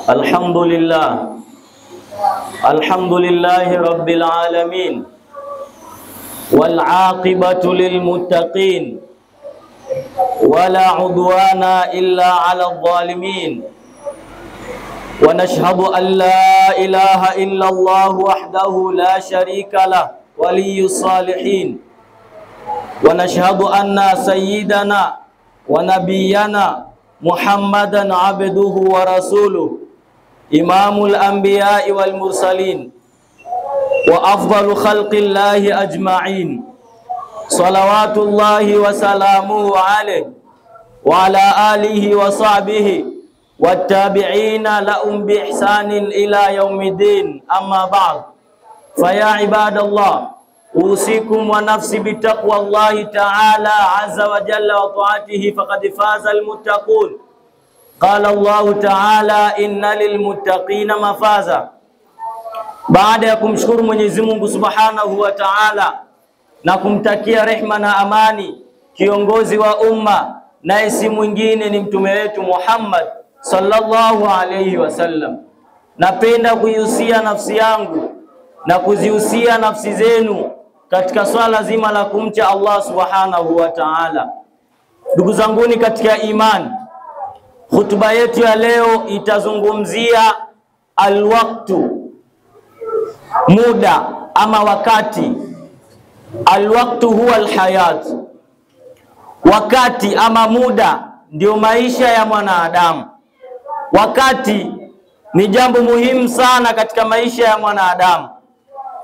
الحمد لله رب العالمين والعاقبة للمتقين ولا عدوان إلا على الظالمين ونشهد أن لا إله إلا الله وحده لا شريك له ولي الصالحين ونشهد أن سيدنا ونبينا محمدا عبده ورسوله إمام الأنبياء والمرسلين وأفضل خلق الله أجمعين صلوات الله وسلامه عليه وعلى آله وصحبه والتابعين لهم بإحسان إلى يوم الدين. أما بعد، فيا عباد الله، أوصيكم ونفسي بتقوى الله تعالى عز وجل وطاعته فقد فاز المتقون. قال الله تعالى إن للمتقين مفازا. Baada ya kumshukuru Mwenyezi Mungu Subhanahu wa Ta'ala na kumtakia rehma na amani kiongozi wa umma, na si mwingine ni mtume wetu Muhammad sallallahu alayhi wasallam, napenda kuihusia nafsi yangu na kuzihusia nafsi zenu katika swala zima la kumcha Allah Subhanahu wa Ta'ala. Ndugu zanguni katika imani, hutuba yetu ya leo itazungumzia alwaqtu, muda ama wakati. Alwaqtu huwa alhayat, wakati ama muda ndio maisha ya mwanadamu. Wakati ni jambo muhimu sana katika maisha ya mwanadamu,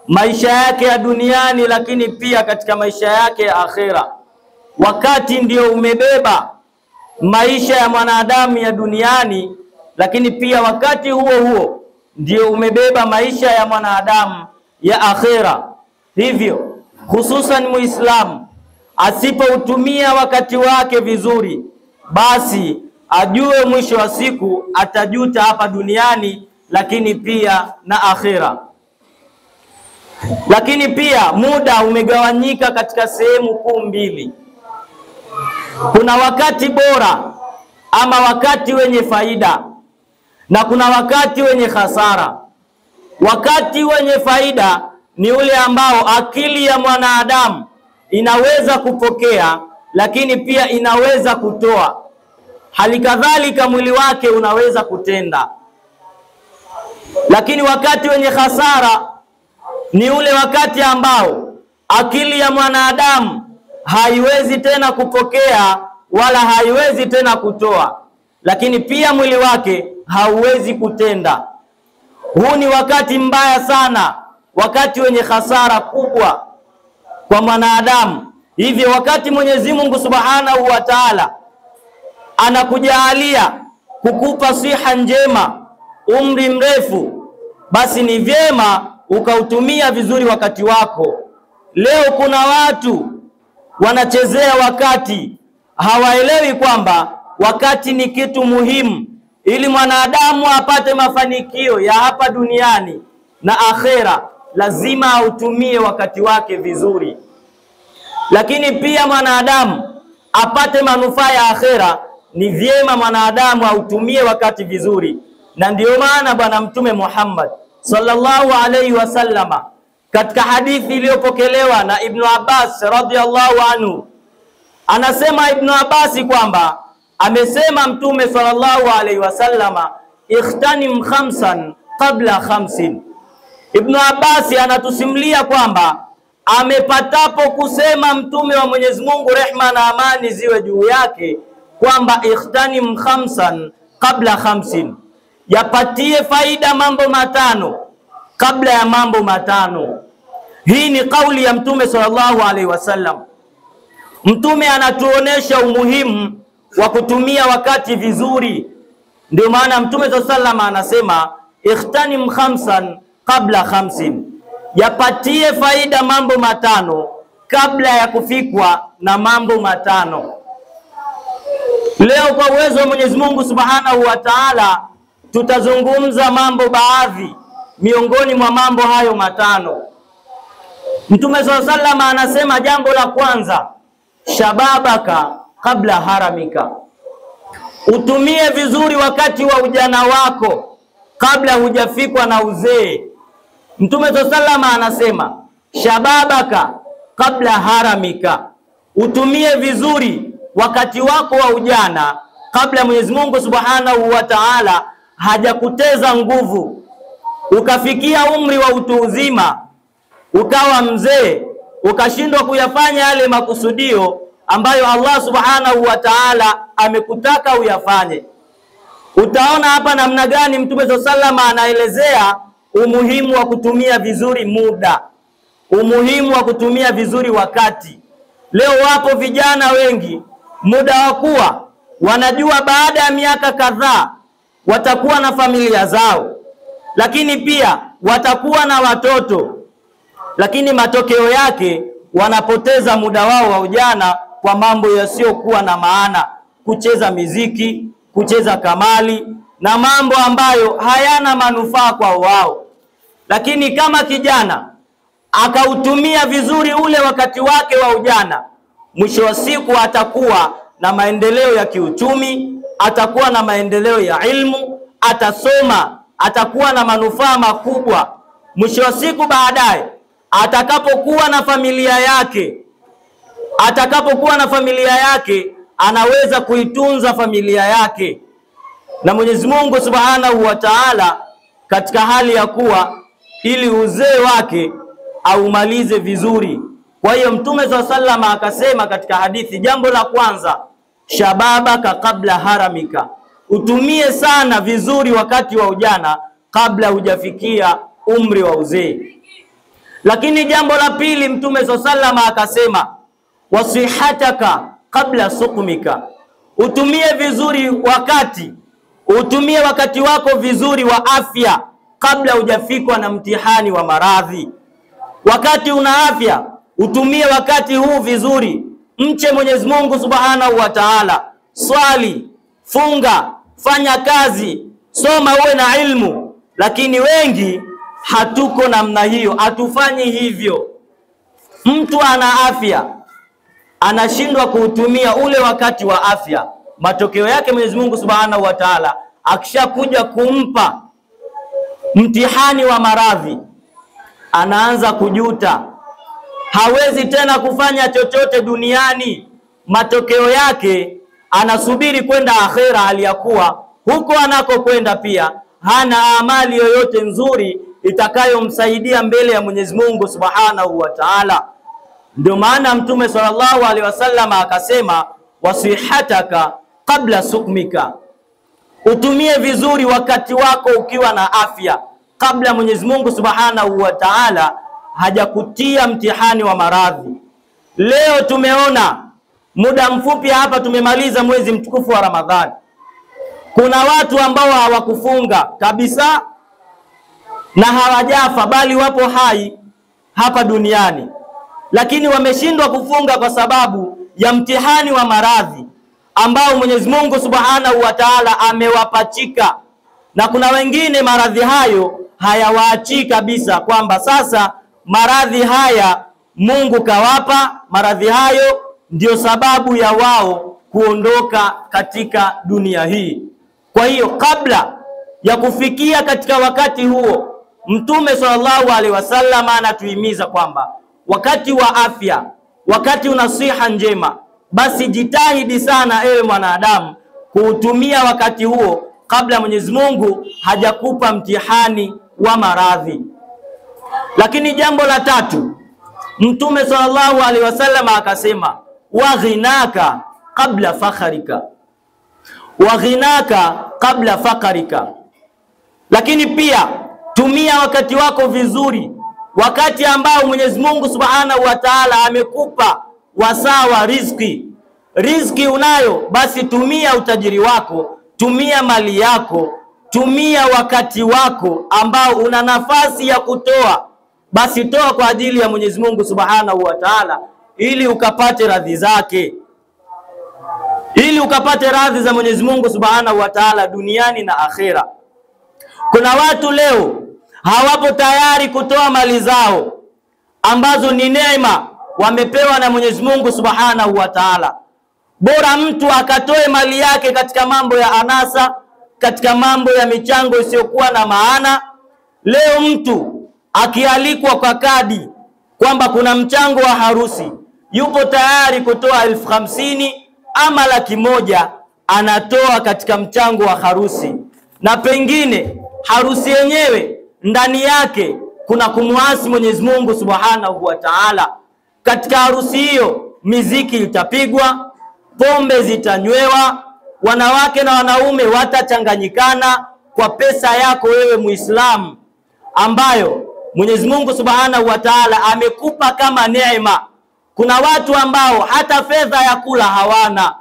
maisha yake ya duniani, lakini pia katika maisha yake ya akhera. Wakati ndio umebeba maisha ya mwanadamu ya duniani, lakini pia wakati huo huo ndio umebeba maisha ya mwanadamu ya akhera. Hivyo hususan Muislamu asipoutumia wakati wake vizuri, basi ajue mwisho wa siku atajuta hapa duniani, lakini pia na akhera. Lakini pia muda umegawanyika katika sehemu kuu mbili. Kuna wakati bora ama wakati wenye faida, na kuna wakati wenye hasara. Wakati wenye faida ni ule ambao akili ya mwanadamu inaweza kupokea, lakini pia inaweza kutoa. Hali kadhalika mwili wake unaweza kutenda. Lakini wakati wenye hasara ni ule wakati ambao akili ya mwanadamu haiwezi tena kupokea wala haiwezi tena kutoa, lakini pia mwili wake hauwezi kutenda. Huu ni wakati mbaya sana, wakati wenye hasara kubwa kwa mwanadamu. Hivyo wakati Mwenyezi Mungu Subhanahu wa Ta'ala anakujalia kukupa siha njema, umri mrefu, basi ni vyema ukautumia vizuri wakati wako. Leo kuna watu wanachezea wakati, hawaelewi kwamba wakati ni kitu muhimu. Ili mwanadamu apate mafanikio ya hapa duniani na akhera, lazima autumie wakati wake vizuri. Lakini pia mwanadamu apate manufaa ya akhera, ni vyema mwanadamu autumie wakati vizuri. Na ndio maana bwana Mtume Muhammad sallallahu alayhi wasallama katika hadithi iliyopokelewa na Ibn Abbas radhiyallahu anhu, anasema Ibn Abbas kwamba amesema Mtume sallallahu alayhi wasallama, ikhtanim khamsan qabla khamsin. Ibn Abbas anatusimulia kwamba amepatapo kusema Mtume wa Mwenyezi Mungu, rehma na amani ziwe juu yake, kwamba ikhtanim khamsan qabla khamsin, yapatie faida mambo matano kabla ya mambo matano. Hii ni kauli ya Mtume sallallahu alaihi wasallam. Mtume anatuonesha umuhimu wa kutumia wakati vizuri. Ndio maana Mtume sallallahu alaihi wasallam anasema ikhtanim khamsan qabla khamsin, yapatie faida mambo matano kabla ya kufikwa na mambo matano. Leo kwa uwezo wa Mwenyezi Mungu Subhanahu wa Ta'ala tutazungumza mambo baadhi miongoni mwa mambo hayo matano. Mtume sallallahu alaihi wasallam anasema jambo la kwanza, shababaka kabla haramika. Utumie vizuri wakati wa ujana wako kabla hujafikwa na uzee. Mtume sallama anasema shababaka kabla haramika, utumie vizuri wakati wako wa ujana kabla Mwenyezi Mungu Subhanahu wa Ta'ala hajakuteza nguvu, ukafikia umri wa utu uzima, ukawa mzee, ukashindwa kuyafanya yale makusudio ambayo Allah Subhanahu wa Ta'ala amekutaka uyafanye. Utaona hapa namna gani Mtume sallama anaelezea umuhimu wa kutumia vizuri muda, umuhimu wa kutumia vizuri wakati. Leo wapo vijana wengi muda wa kuwa wanajua baada ya miaka kadhaa watakuwa na familia zao, lakini pia watakuwa na watoto, lakini matokeo yake wanapoteza muda wao wa ujana kwa mambo yasiyokuwa na maana, kucheza miziki, kucheza kamali na mambo ambayo hayana manufaa kwa wao. Lakini kama kijana akautumia vizuri ule wakati wake wa ujana, mwisho wa siku atakuwa na maendeleo ya kiuchumi, atakuwa na maendeleo ya ilmu, atasoma, atakuwa na manufaa makubwa. Mwisho wa siku baadaye atakapokuwa na familia yake, anaweza kuitunza familia yake na Mwenyezi Mungu Subhanahu wa Ta'ala katika hali ya kuwa ili uzee wake aumalize vizuri. Kwa hiyo Mtume sallama akasema katika hadithi, jambo la kwanza, shababaka kabla haramika, utumie sana vizuri wakati wa ujana kabla hujafikia umri wa uzee. Lakini jambo la pili Mtume sallama akasema, wasihataka kabla sukumika, utumie wakati wako vizuri wa afya kabla hujafikwa na mtihani wa maradhi. Wakati una afya, utumie wakati huu vizuri. Mche Mwenyezi Mungu Subhanahu wa Ta'ala, swali, funga, fanya kazi, soma, uwe na ilmu. Lakini wengi hatuko namna hiyo, hatufanyi hivyo. Mtu ana afya anashindwa kuutumia ule wakati wa afya, matokeo yake Mwenyezi Mungu Subhanahu wa Ta'ala akishakuja kumpa mtihani wa maradhi, anaanza kujuta, hawezi tena kufanya chochote duniani. Matokeo yake anasubiri kwenda akhera, hali ya kuwa huko anakokwenda pia hana amali yoyote nzuri itakayomsaidia mbele ya Mwenyezi Mungu Subhanahu wa Ta'ala. Ndio maana Mtume sallallahu alaihi wasallam akasema, wasihataka kabla sukmika, utumie vizuri wakati wako ukiwa na afya kabla Mwenyezi Mungu Subhanahu wa Ta'ala hajakutia mtihani wa maradhi. Leo tumeona muda mfupi hapa tumemaliza mwezi mtukufu wa Ramadhani. Kuna watu ambao hawakufunga kabisa na hawajafa, bali wapo hai hapa duniani, lakini wameshindwa kufunga kwa sababu ya mtihani wa maradhi ambao Mwenyezi Mungu Subhanahu wa Ta'ala amewapachika. Na kuna wengine maradhi hayo hayawaachii kabisa, kwamba sasa maradhi haya Mungu kawapa, maradhi hayo ndio sababu ya wao kuondoka katika dunia hii. Kwa hiyo kabla ya kufikia katika wakati huo, Mtume sallallahu alaihi wasallam anatuhimiza kwamba wakati wa afya, wakati una siha njema, basi jitahidi sana ewe mwanadamu kuutumia wakati huo kabla Mwenyezi Mungu hajakupa mtihani wa maradhi. Lakini jambo la tatu, Mtume sallallahu alaihi wasallam akasema, waghinaka kabla fakharika, waghinaka kabla fakarika. Lakini pia tumia wakati wako vizuri, wakati ambao Mwenyezi Mungu Subhanahu wa Ta'ala amekupa wasaa wa riziki. Riziki unayo, basi tumia utajiri wako, tumia mali yako, tumia wakati wako ambao una nafasi ya kutoa, basi toa kwa ajili ya Mwenyezi Mungu Subhanahu wa Ta'ala, ili ukapate radhi zake, ili ukapate radhi za Mwenyezi Mungu Subhanahu wa Ta'ala duniani na akhera. Kuna watu leo hawapo tayari kutoa mali zao ambazo ni neema wamepewa na Mwenyezi Mungu Subhanahu wa Ta'ala. Bora mtu akatoe mali yake katika mambo ya anasa, katika mambo ya michango isiyokuwa na maana. Leo mtu akialikwa kwa kadi kwamba kuna mchango wa harusi, yupo tayari kutoa 50,000 ama 100,000 anatoa katika mchango wa harusi, na pengine harusi yenyewe ndani yake kuna kumuasi Mwenyezi Mungu Subhanahu wa Ta'ala. Katika harusi hiyo miziki itapigwa, pombe zitanywewa, wanawake na wanaume watachanganyikana kwa pesa yako wewe Muislamu, ambayo Mwenyezi Mungu Subhanahu wa Ta'ala amekupa kama neema. Kuna watu ambao hata fedha ya kula hawana,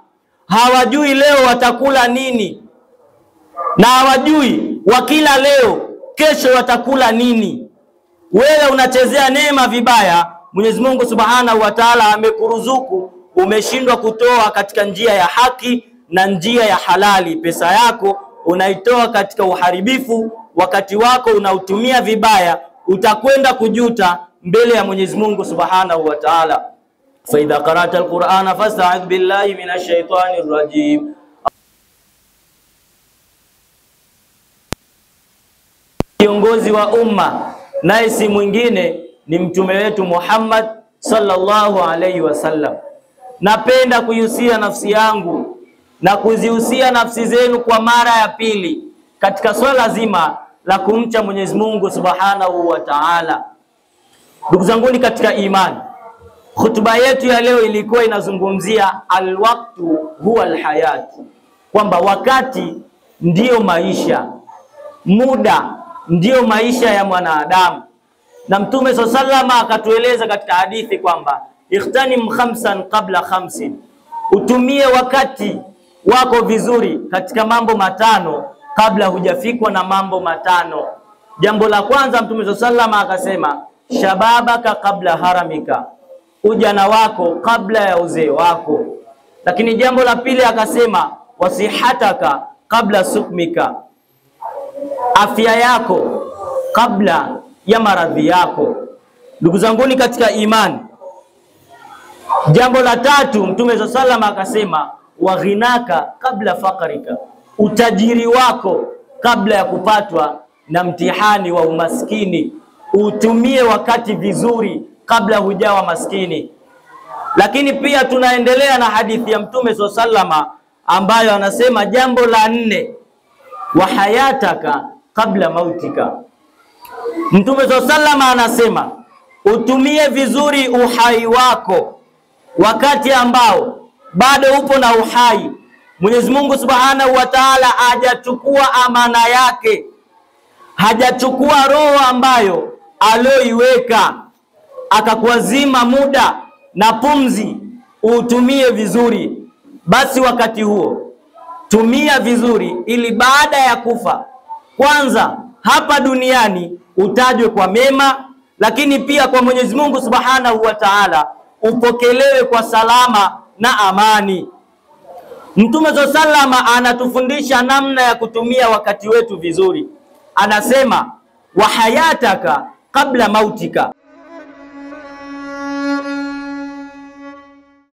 hawajui leo watakula nini, na hawajui wakila leo kesho watakula nini. Wewe unachezea neema vibaya. Mwenyezi Mungu Subhanahu wa Ta'ala amekuruzuku, umeshindwa kutoa katika njia ya haki na njia ya halali. Pesa yako unaitoa katika uharibifu, wakati wako unautumia vibaya, utakwenda kujuta mbele ya Mwenyezi Mungu Subhanahu wa Ta'ala. Fa idha qara'ta al-Qur'ana fasta'idh billahi minash shaitanir rajim. Kiongozi wa umma naye si mwingine ni mtume wetu Muhammad sallallahu alaihi wasallam. Napenda kuihusia nafsi yangu na kuzihusia nafsi zenu kwa mara ya pili katika swala zima la kumcha Mwenyezi Mungu Subhanahu wa Ta'ala. Ndugu zangu katika imani, hutuba yetu ya leo ilikuwa inazungumzia alwaqtu huwa alhayat, kwamba wakati ndio maisha, muda ndio maisha ya mwanadamu. Na Mtume sallallahu akatueleza katika hadithi kwamba ikhtanim khamsan qabla khamsin, utumie wakati wako vizuri katika mambo matano kabla hujafikwa na mambo matano. Jambo la kwanza Mtume sallallahu akasema shababaka kabla haramika, ujana wako kabla ya uzee wako. Lakini jambo la pili akasema wasihataka kabla sukmika, afya yako kabla ya maradhi yako. Ndugu zangu katika imani, jambo la tatu Mtume sallallahu akasema waghinaka kabla fakarika, utajiri wako kabla ya kupatwa na mtihani wa umaskini. Utumie wakati vizuri kabla hujawa maskini. Lakini pia tunaendelea na hadithi ya Mtume sallallahu ambayo anasema jambo la 4 wa hayataka kabla mautika. Mtume sallallahu anasema utumie vizuri uhai wako wakati ambao bado upo na uhai. Mwenyezi Mungu Subhanahu wa Ta'ala hajachukua amana yake, hajachukua roho ambayo alioiweka, akakuazima muda na pumzi utumie vizuri. Basi wakati huo tumia vizuri, ili baada ya kufa, kwanza hapa duniani utajwe kwa mema, lakini pia kwa Mwenyezi Mungu Subhanahu wa Ta'ala upokelewe kwa salama na amani. Mtume sallallahu anatufundisha namna ya kutumia wakati wetu vizuri. Anasema wa hayataka kabla mautika,